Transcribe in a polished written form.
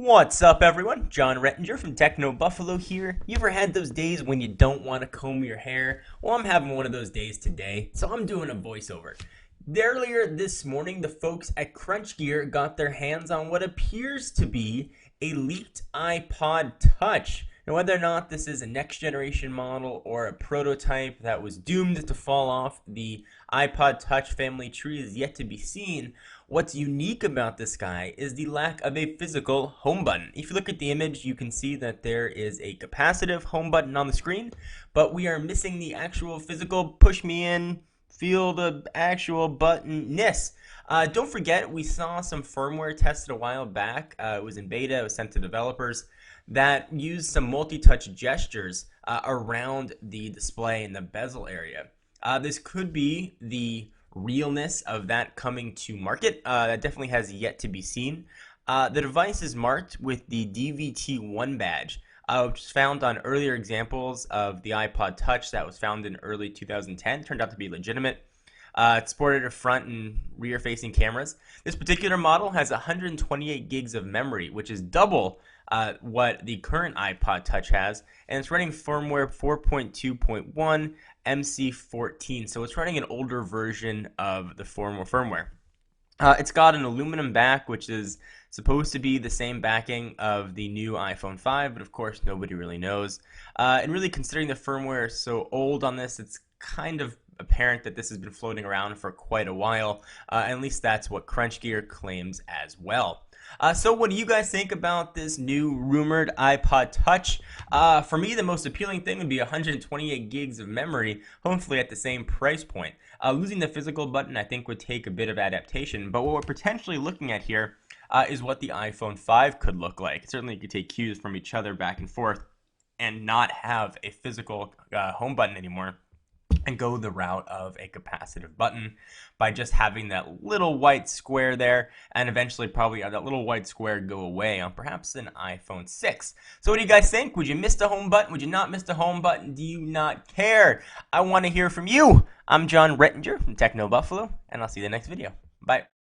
What's up, everyone? John Rettinger from Techno Buffalo here. You ever had those days when you don't want to comb your hair? Well, I'm having one of those days today, so I'm doing a voiceover. Earlier this morning, the folks at Crunch Gear got their hands on what appears to be a leaked iPod Touch. Now, whether or not this is a next generation model or a prototype that was doomed to fall off the iPod Touch family tree is yet to be seen. What's unique about this guy is the lack of a physical home button. If you look at the image, you can see that there is a capacitive home button on the screen, but we are missing the actual physical push me in, feel the actual button-ness. Don't forget, we saw some firmware tested a while back. It was in beta, it was sent to developers, that used some multi-touch gestures around the display in the bezel area. This could be the realness of that coming to market. That definitely has yet to be seen. The device is marked with the DVT1 badge, which was found on earlier examples of the iPod Touch that was found in early 2010. Turned out to be legitimate. It sported a front and rear facing cameras. This particular model has 128 gigs of memory, which is double what the current iPod Touch has, and it's running firmware 4.2.1 MC14, so it's running an older version of the firmware. It's got an aluminum back, which is supposed to be the same backing of the new iPhone 5, but of course nobody really knows. And really, considering the firmware is so old on this, it's kind of apparent that this has been floating around for quite a while. At least that's what Crunch Gear claims as well. So what do you guys think about this new rumored iPod Touch? For me, the most appealing thing would be 128 gigs of memory, hopefully at the same price point. Losing the physical button, I think, would take a bit of adaptation, but what we're potentially looking at here is what the iPhone 5 could look like. Certainly, you could take cues from each other back and forth and not have a physical home button anymore, and go the route of a capacitive button by just having that little white square there, and eventually probably that little white square go away on perhaps an iPhone 6. So what do you guys think? Would you miss the home button? Would you not miss the home button? Do you not care? I want to hear from you. I'm John Rettinger from Techno Buffalo, and I'll see you in the next video. Bye.